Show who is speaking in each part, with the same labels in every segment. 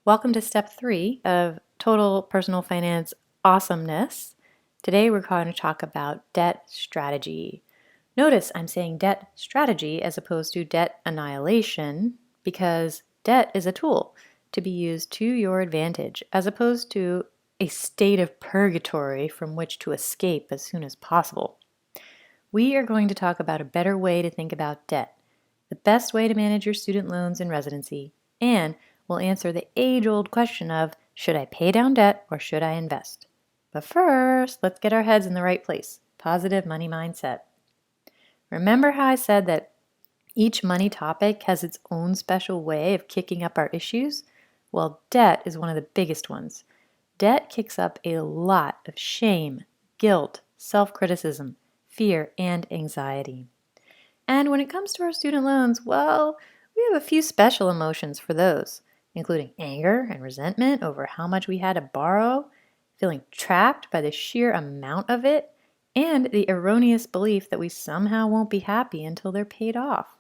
Speaker 1: Welcome to step 3 of total personal finance awesomeness. Today we're going to talk about debt strategy. Notice I'm saying debt strategy as opposed to debt annihilation because debt is a tool to be used to your advantage as opposed to a state of purgatory from which to escape as soon as possible. We are going to talk about a better way to think about debt, the best way to manage your student loans in residency, and we'll answer the age-old question of, should I pay down debt or should I invest? But first, let's get our heads in the right place. Positive money mindset. Remember how I said that each money topic has its own special way of kicking up our issues? Well, debt is one of the biggest ones. Debt kicks up a lot of shame, guilt, self-criticism, fear, and anxiety. And when it comes to our student loans, well, we have a few special emotions for those, including anger and resentment over how much we had to borrow, feeling trapped by the sheer amount of it, and the erroneous belief that we somehow won't be happy until they're paid off.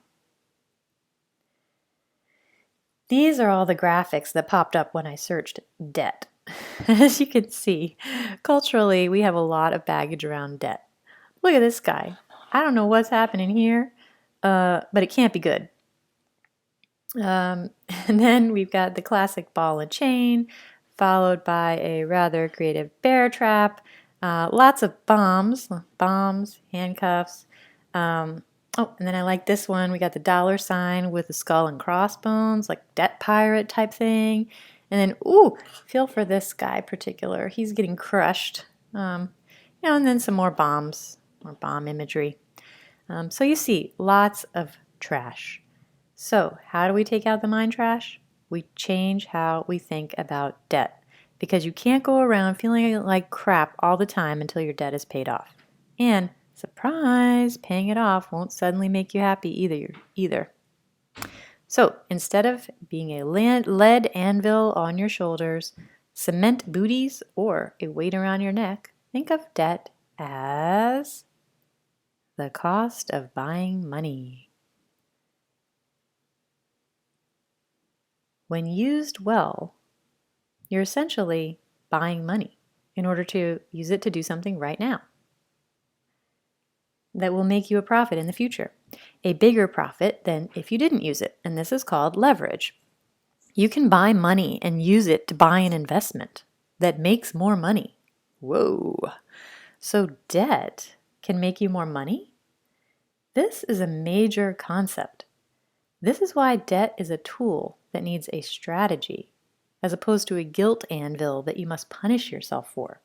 Speaker 1: These are all the graphics that popped up when I searched debt. As you can see, culturally, we have a lot of baggage around debt. Look at this guy. I don't know what's happening here, but it can't be good. And then we've got the classic ball and chain, followed by a rather creative bear trap, lots of bombs, handcuffs. And then I like this one. We got the dollar sign with the skull and crossbones, like debt pirate type thing. And then, feel for this guy particular. He's getting crushed. And then some more bombs, more bomb imagery. So you see, lots of trash. So how do we take out the mind trash? We change how we think about debt, because you can't go around feeling like crap all the time until your debt is paid off. And surprise, paying it off won't suddenly make you happy either. So instead of being a lead anvil on your shoulders, cement booties, or a weight around your neck, think of debt as the cost of buying money. When used well, you're essentially buying money in order to use it to do something right now that will make you a profit in the future, a bigger profit than if you didn't use it, and this is called leverage. You can buy money and use it to buy an investment that makes more money. Whoa! So debt can make you more money? This is a major concept. This is why debt is a tool that needs a strategy, as opposed to a guilt anvil that you must punish yourself for.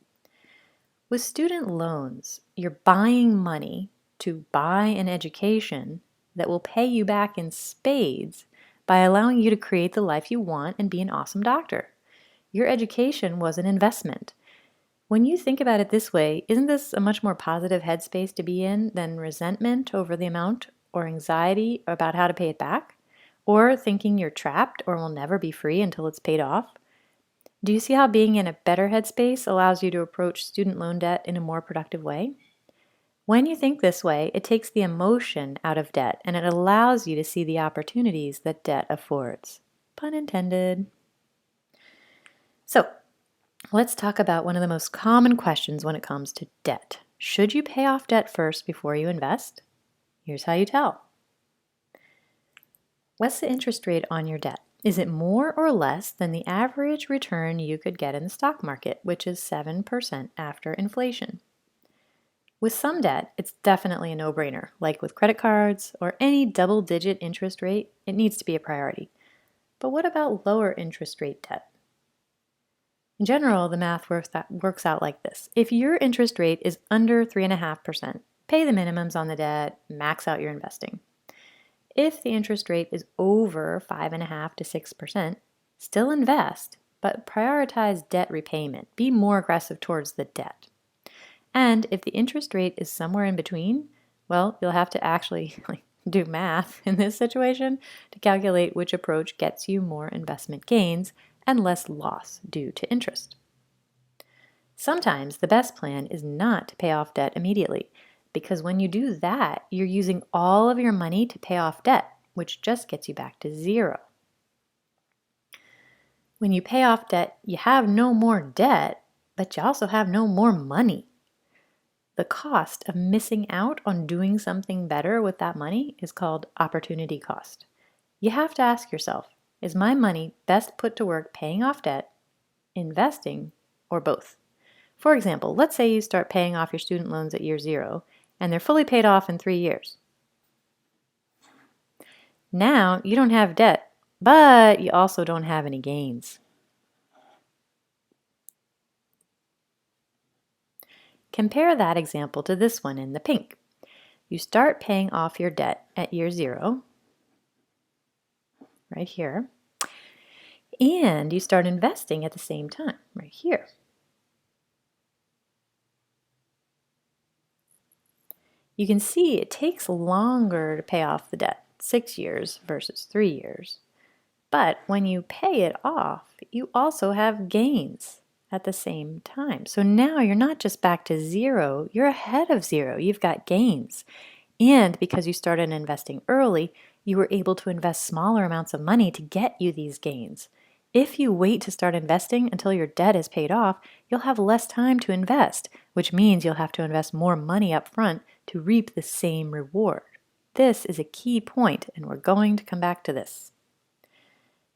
Speaker 1: With student loans, you're buying money to buy an education that will pay you back in spades by allowing you to create the life you want and be an awesome doctor. Your education was an investment. When you think about it this way, isn't this a much more positive headspace to be in than resentment over the amount or anxiety about how to pay it back? Or thinking you're trapped or will never be free until it's paid off? Do you see how being in a better headspace allows you to approach student loan debt in a more productive way? When you think this way, it takes the emotion out of debt and it allows you to see the opportunities that debt affords. Pun intended. So, let's talk about one of the most common questions when it comes to debt. Should you pay off debt first before you invest? Here's how you tell. What's the interest rate on your debt? Is it more or less than the average return you could get in the stock market, which is 7% after inflation? With some debt, it's definitely a no-brainer. Like with credit cards or any double-digit interest rate, it needs to be a priority. But what about lower interest rate debt? In general, the math works out like this. If your interest rate is under 3.5%, pay the minimums on the debt, max out your investing. If the interest rate is over 5.5% to 6%, still invest, but prioritize debt repayment. Be more aggressive towards the debt. And if the interest rate is somewhere in between, well, you'll have to actually do math in this situation to calculate which approach gets you more investment gains and less loss due to interest. Sometimes the best plan is not to pay off debt immediately, because when you do that, you're using all of your money to pay off debt, which just gets you back to zero. When you pay off debt, you have no more debt, but you also have no more money. The cost of missing out on doing something better with that money is called opportunity cost. You have to ask yourself, is my money best put to work paying off debt, investing, or both? For example, let's say you start paying off your student loans at year 0 and they're fully paid off in 3 years. Now you don't have debt, but you also don't have any gains. Compare that example to this one in the pink. You start paying off your debt at year 0, right here, and you start investing at the same time, right here. You can see it takes longer to pay off the debt, 6 years versus 3 years. But when you pay it off, you also have gains at the same time. So now you're not just back to 0, you're ahead of 0. You've got gains. And because you started investing early, you were able to invest smaller amounts of money to get you these gains. If you wait to start investing until your debt is paid off, you'll have less time to invest, which means you'll have to invest more money up front to reap the same reward. This is a key point, and we're going to come back to this.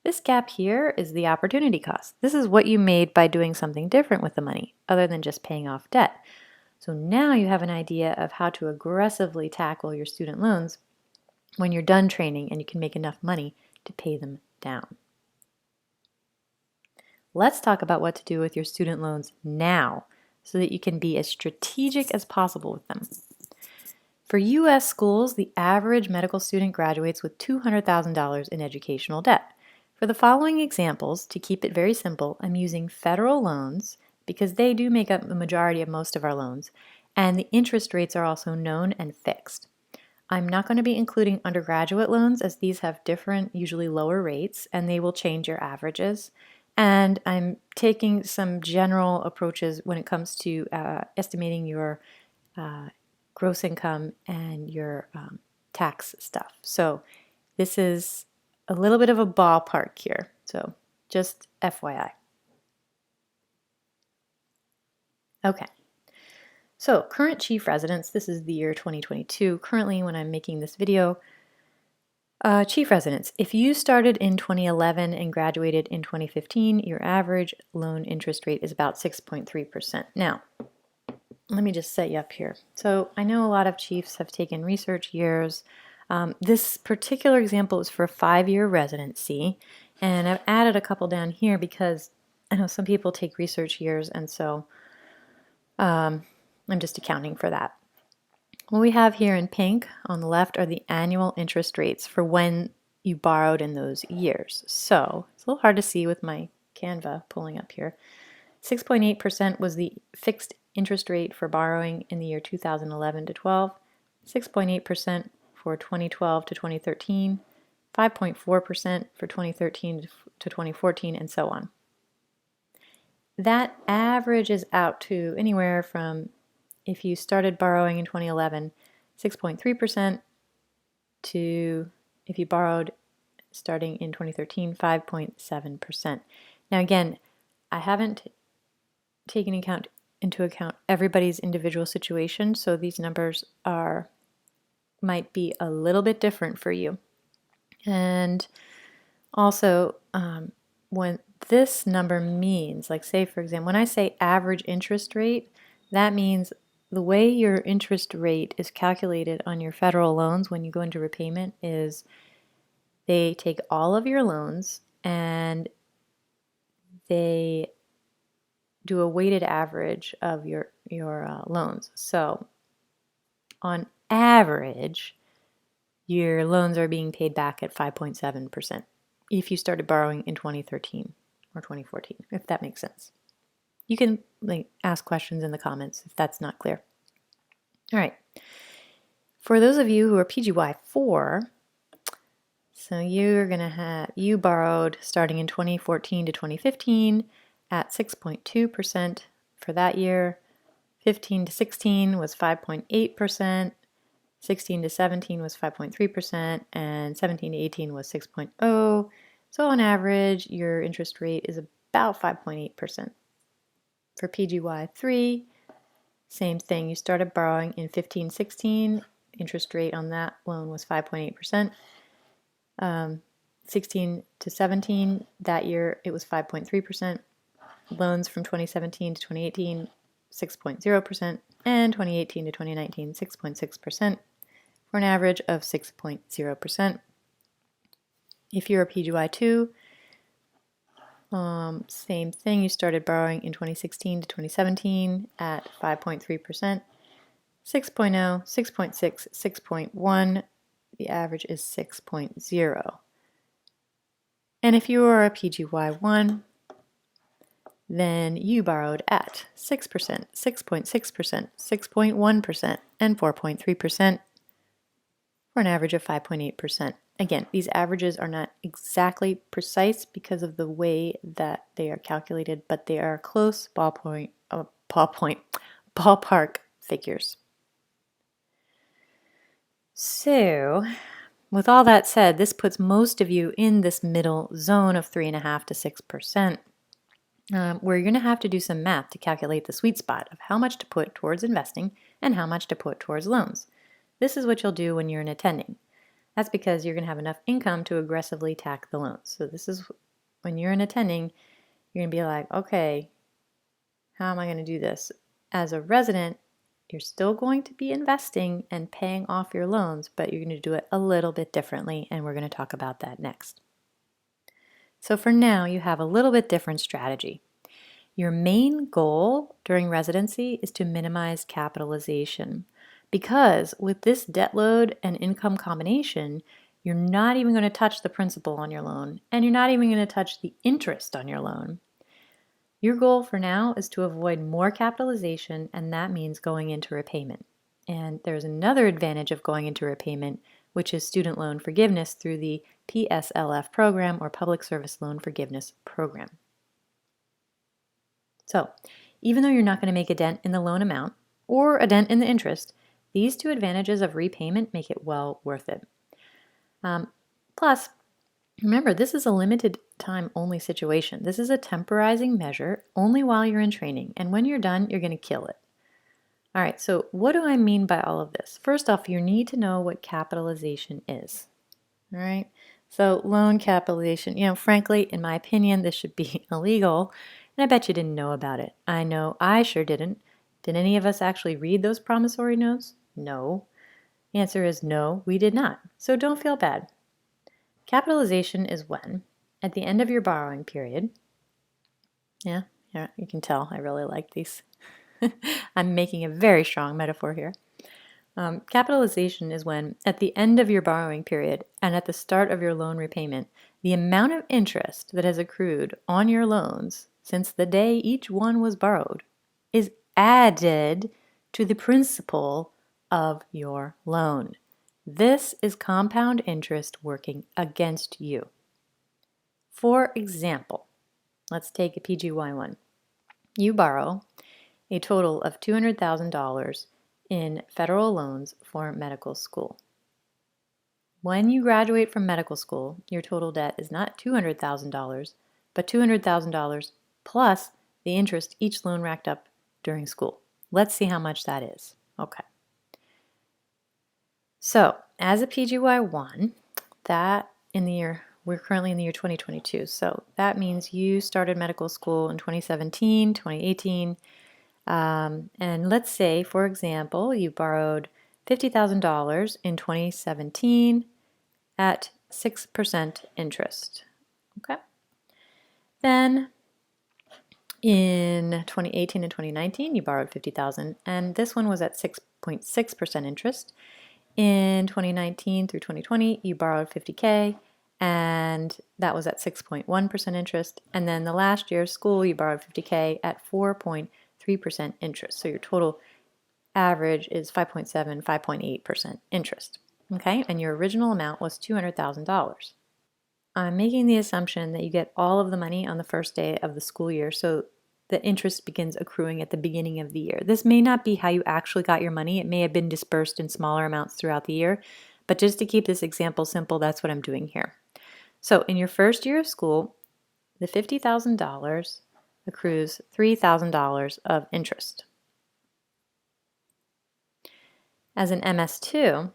Speaker 1: This gap here is the opportunity cost. This is what you made by doing something different with the money, other than just paying off debt. So now you have an idea of how to aggressively tackle your student loans when you're done training and you can make enough money to pay them down. Let's talk about what to do with your student loans now so that you can be as strategic as possible with them. For U.S. schools, the average medical student graduates with $200,000 in educational debt. For the following examples, to keep it very simple, I'm using federal loans because they do make up the majority of most of our loans, and the interest rates are also known and fixed. I'm not going to be including undergraduate loans as these have different, usually lower rates, and they will change your averages. And I'm taking some general approaches when it comes to estimating your gross income and your tax stuff. So this is a little bit of a ballpark here, so just FYI. Okay, so current chief residents, this is the year 2022. Currently, when I'm making this video, chief residents, if you started in 2011 and graduated in 2015, your average loan interest rate is about 6.3%. Now, let me just set you up here. So I know a lot of chiefs have taken research years. This particular example is for a 5-year residency, and I've added a couple down here because I know some people take research years, and so I'm just accounting for that. What we have here in pink on the left are the annual interest rates for when you borrowed in those years. So it's a little hard to see with my Canva pulling up here. 6.8% was the fixed interest rate for borrowing in the year 2011 to 12, 6.8% for 2012 to 2013, 5.4% for 2013 to 2014, and so on. That averages out to anywhere from, if you started borrowing in 2011, 6.3% to, if you borrowed starting in 2013, 5.7%. Now again, I haven't taken into account everybody's individual situation, so these numbers might be a little bit different for you. And also, when this number means, like say for example, when I say average interest rate, that means the way your interest rate is calculated on your federal loans when you go into repayment is they take all of your loans and they do a weighted average of your loans. So on average, your loans are being paid back at 5.7% if you started borrowing in 2013 or 2014, if that makes sense. You can ask questions in the comments if that's not clear. All right. For those of you who are PGY 4, so you borrowed starting in 2014 to 2015 at 6.2% for that year. 15 to 16 was 5.8%. 16 to 17 was 5.3%, and 17 to 18 was 6.0%. So on average, your interest rate is about 5.8%. For PGY3, same thing. You started borrowing in 15-16. Interest rate on that loan was 5.8%. 16 to 17, that year it was 5.3%. Loans from 2017 to 2018, 6.0%. And 2018 to 2019, 6.6%, for an average of 6.0%. If you're a PGY2, same thing. You started borrowing in 2016 to 2017 at 5.3%, 6.0, 6.6, 6.1. The average is 6.0. And if you are a PGY1, then you borrowed at 6%, 6.6%, 6.1%, and 4.3%, for an average of 5.8%. Again, these averages are not exactly precise because of the way that they are calculated, but they are close ballpark figures. So, with all that said, this puts most of you in this middle zone of 3.5% to 6%, where you're going to have to do some math to calculate the sweet spot of how much to put towards investing and how much to put towards loans. This is what you'll do when you're in attending. That's because you're going to have enough income to aggressively tack the loans. So this is when you're in attending, you're going to be like, okay, how am I going to do this? As a resident, you're still going to be investing and paying off your loans, but you're going to do it a little bit differently, and we're going to talk about that next. So for now, you have a little bit different strategy. Your main goal during residency is to minimize capitalization, because with this debt load and income combination, you're not even going to touch the principal on your loan, and you're not even going to touch the interest on your loan. Your goal for now is to avoid more capitalization, and that means going into repayment. And there's another advantage of going into repayment, which is student loan forgiveness through the PSLF program, or Public Service Loan Forgiveness Program. So, even though you're not going to make a dent in the loan amount or a dent in the interest, these two advantages of repayment make it well worth it. Plus, remember, this is a limited time only situation. This is a temporizing measure only while you're in training, and when you're done, you're going to kill it. All right, so what do I mean by all of this? First off, you need to know what capitalization is. All right, so loan capitalization, frankly, in my opinion, this should be illegal, and I bet you didn't know about it. I know I sure didn't. Did any of us actually read those promissory notes? No. The answer is no, we did not. So don't feel bad. Capitalization is when, at the end of your borrowing period, yeah, you can tell I really like these. I'm making a very strong metaphor here. Capitalization is when, at the end of your borrowing period and at the start of your loan repayment, the amount of interest that has accrued on your loans since the day each one was borrowed is added to the principal of your loan. This is compound interest working against you. For example, let's take a PGY1. You borrow a total of $200,000 in federal loans for medical school. When you graduate from medical school, your total debt is not $200,000, but $200,000 plus the interest each loan racked up during school. Let's see how much that is. Okay. So, as a PGY1, we're currently in the year 2022. So that means you started medical school in 2017, 2018. And let's say, for example, you borrowed $50,000 in 2017 at 6% interest. Okay. Then in 2018 and 2019, you borrowed $50,000, and this one was at 6.6% interest. In 2019 through 2020, you borrowed $50K, and that was at 6.1% interest. And then the last year of school, you borrowed $50K at 4.3% interest. So your total average is 5.7, 5.8% interest. Okay, and your original amount was $200,000. I'm making the assumption that you get all of the money on the first day of the school year, so the interest begins accruing at the beginning of the year. This may not be how you actually got your money. It may have been dispersed in smaller amounts throughout the year, but just to keep this example simple, that's what I'm doing here. So in your first year of school, the $50,000 accrues $3,000 of interest. As an MS2,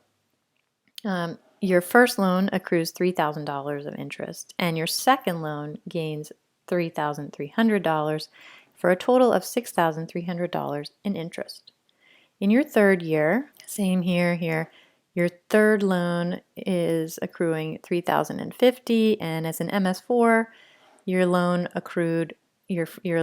Speaker 1: your first loan accrues $3,000 of interest, and your second loan gains $3,300 for a total of $6,300 in interest. In your third year, same here, your third loan is accruing $3,050, and as an MS4, your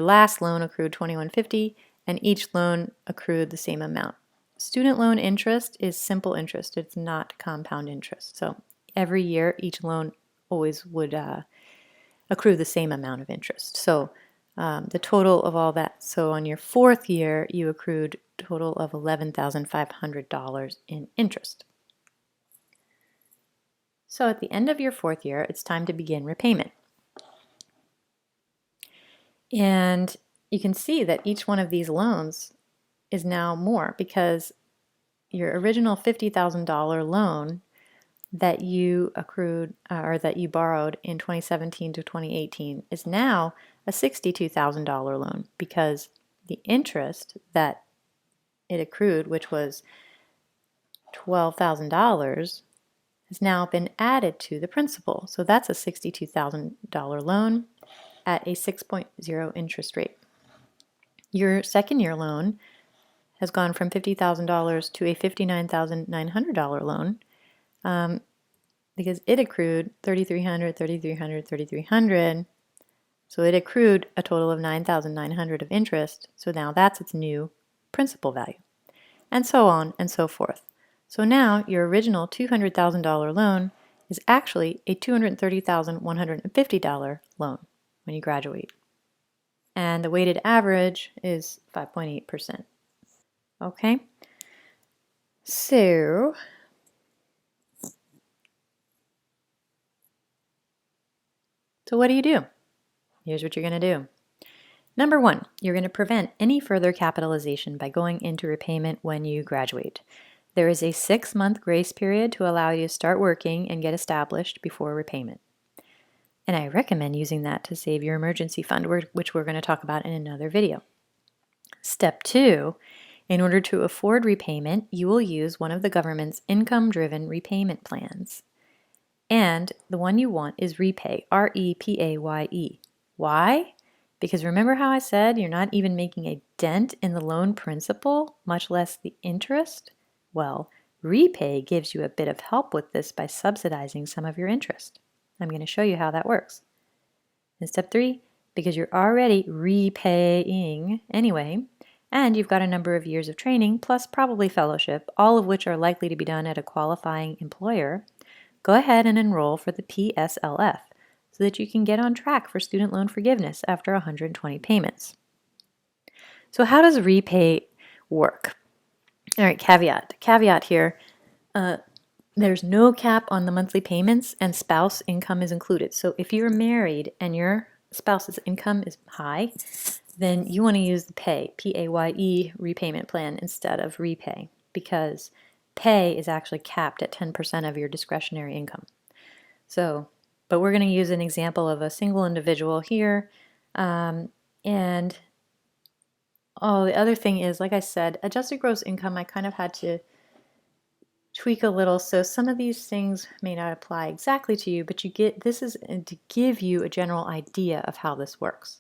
Speaker 1: last loan accrued $2,150, and each loan accrued the same amount. Student loan interest is simple interest. It's not compound interest. So every year, each loan always would accrue the same amount of interest. So the total of all that. So on your fourth year, you accrued a total of $11,500 in interest. So at the end of your fourth year, it's time to begin repayment. And you can see that each one of these loans is now more because your original $50,000 loan that you accrued or that you borrowed in 2017 to 2018 is now a $62,000 loan because the interest that it accrued, which was $12,000, has now been added to the principal. So that's a $62,000 loan at a 6.0 interest rate. Your second year loan has gone from $50,000 to a $59,900 loan because it accrued $3,300, $3,300, $3,300. So it accrued a total of $9,900 of interest. So now that's its new principal value, and so on and so forth. So now your original $200,000 loan is actually a $230,150 loan when you graduate. And the weighted average is 5.8%. Okay, so what do? Here's what you're going to do. Number one, you're going to prevent any further capitalization by going into repayment when you graduate. There is a 6-month grace period to allow you to start working and get established before repayment. And I recommend using that to save your emergency fund, which we're going to talk about in another video. Step 2, in order to afford repayment, you will use one of the government's income-driven repayment plans. And the one you want is REPAYE, R-E-P-A-Y-E. Why? Because remember how I said you're not even making a dent in the loan principal, much less the interest? Well, REPAYE gives you a bit of help with this by subsidizing some of your interest. I'm going to show you how that works. In step 3, because you're already repaying anyway, and you've got a number of years of training, plus probably fellowship, all of which are likely to be done at a qualifying employer, go ahead and enroll for the PSLF so that you can get on track for student loan forgiveness after 120 payments. So how does REPAYE work? All right, caveat here. There's no cap on the monthly payments and spouse income is included. So if you're married and your spouse's income is high, then you want to use the PAYE, P-A-Y-E repayment plan instead of REPAYE because PAYE is actually capped at 10% of your discretionary income. So, but we're going to use an example of a single individual here. And the other thing is, like I said, adjusted gross income, I kind of had to tweak a little. So some of these things may not apply exactly to you, but this is to give you a general idea of how this works.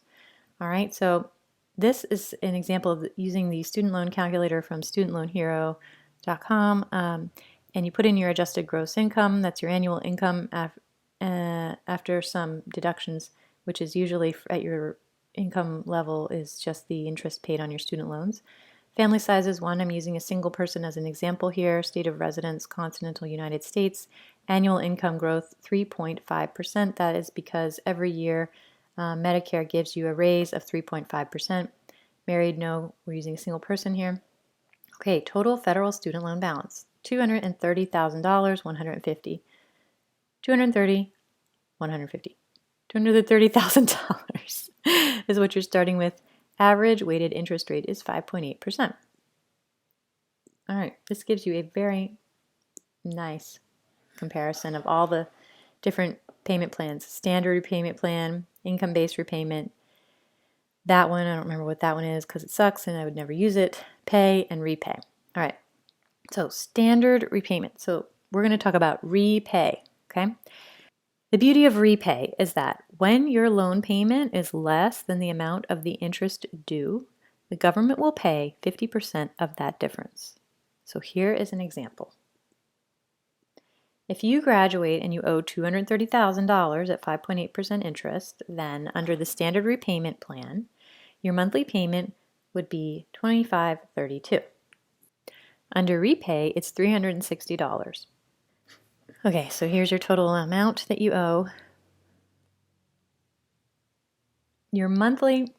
Speaker 1: All right, so this is an example of using the student loan calculator from studentloanhero.com, and you put in your adjusted gross income. That's your annual income after some deductions, which is usually at your income level is just the interest paid on your student loans. Family size is 1. I'm using a single person as an example here. State of residence, continental United States. Annual income growth, 3.5%. That is because every year Medicare gives you a raise of 3.5%. Married, no, we're using a single person here. Okay, total federal student loan balance, $230,000, 150. $230,000, 150. $230,000 is what you're starting with. Average weighted interest rate is 5.8%. All right, this gives you a very nice comparison of all the different payment plans: standard repayment plan, income-based repayment. That one, I don't remember what that one is because it sucks and I would never use it. Pay and repay. All right, so standard repayment. So we're going to talk about repay, okay? The beauty of repay is that when your loan payment is less than the amount of the interest due, the government will pay 50% of that difference. So here is an example. If you graduate and you owe $230,000 at 5.8% interest, then under the standard repayment plan, your monthly payment would be $25.32. Under repay, it's $360. Okay, so here's your total amount that you owe. Your monthly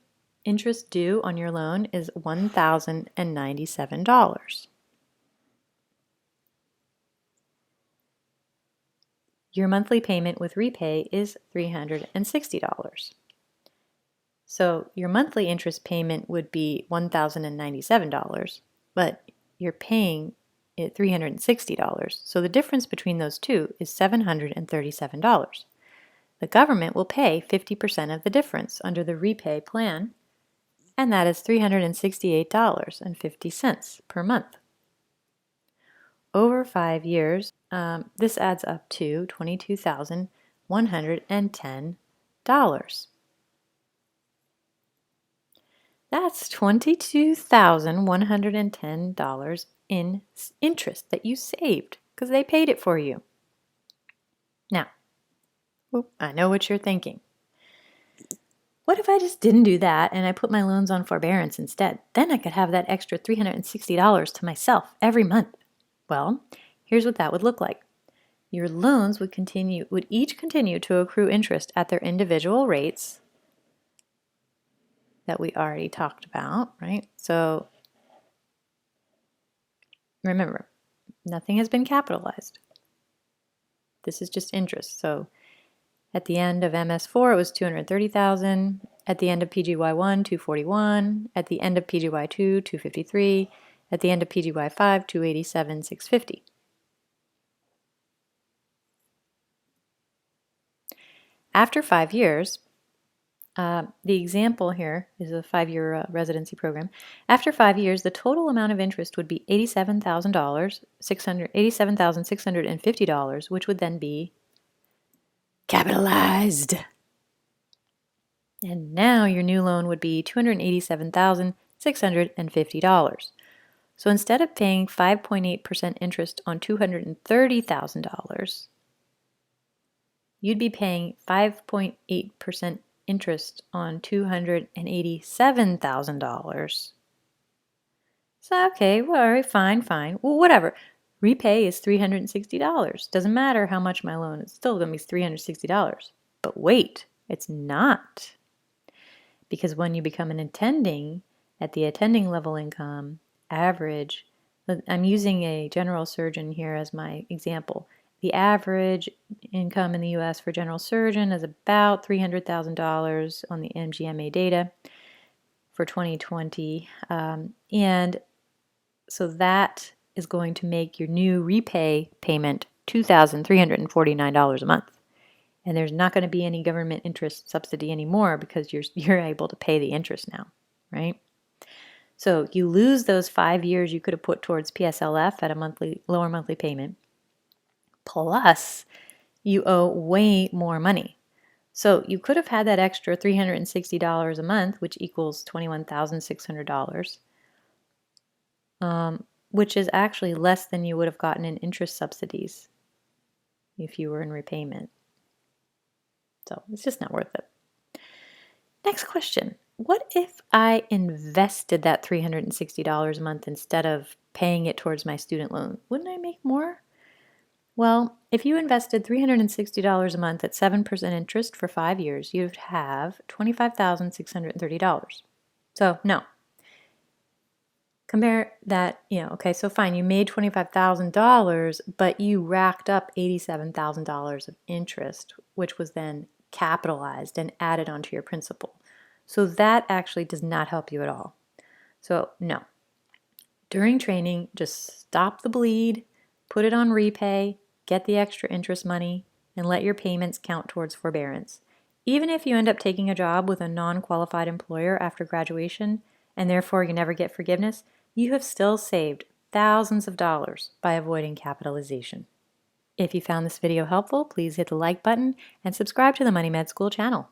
Speaker 1: interest due on your loan is $1,097. Your monthly payment with repay is $360. So your monthly interest payment would be $1,097, but you're paying it $360. So the difference between those two is $737. The government will pay 50% of the difference under the repay plan, and that is $368.50 per month. Over 5 years, this adds up to $22,110. That's $22,110 in interest that you saved because they paid it for you. Now, I know what you're thinking. What if I just didn't do that and I put my loans on forbearance instead? Then I could have that extra $360 to myself every month. Well, here's what that would look like. Your loans would each continue to accrue interest at their individual rates that we already talked about, right? So remember, nothing has been capitalized. This is just interest. So at the end of MS4, it was $230,000. At the end of PGY1, $241. At the end of PGY2, $253. At the end of PGY5, $287,650. After 5 years, the example here is a 5-year residency program. After 5 years, the total amount of interest would be $87,650, which would then be capitalized. And now your new loan would be $287,650. So instead of paying 5.8% interest on $230,000, you'd be paying 5.8% interest on $287,000. So, okay, well, all right, fine. Well, whatever. Repay is $360. Doesn't matter how much my loan is, still going to be $360. But wait, it's not. Because when you become an attending, at the attending level income, average, I'm using a general surgeon here as my example. The average income in the U.S. for general surgeon is about $300,000 on the MGMA data for 2020. And so that is going to make your new repay payment $2,349 a month. And there's not going to be any government interest subsidy anymore because you're able to pay the interest now, right? So you lose those 5 years you could have put towards PSLF at a lower monthly payment. Plus, you owe way more money. So you could have had that extra $360 a month, which equals $21,600, which is actually less than you would have gotten in interest subsidies if you were in repayment. So it's just not worth it. Next question. What if I invested that $360 a month instead of paying it towards my student loan? Wouldn't I make more? Well, if you invested $360 a month at 7% interest for 5 years, you'd have $25,630. So no. Compare that, okay, so fine, you made $25,000, but you racked up $87,000 of interest, which was then capitalized and added onto your principal. So that actually does not help you at all. So no. During training, just stop the bleed, put it on repay, get the extra interest money, and let your payments count towards forbearance. Even if you end up taking a job with a non-qualified employer after graduation, and therefore you never get forgiveness, you have still saved thousands of dollars by avoiding capitalization. If you found this video helpful, please hit the like button and subscribe to the Money Med School channel.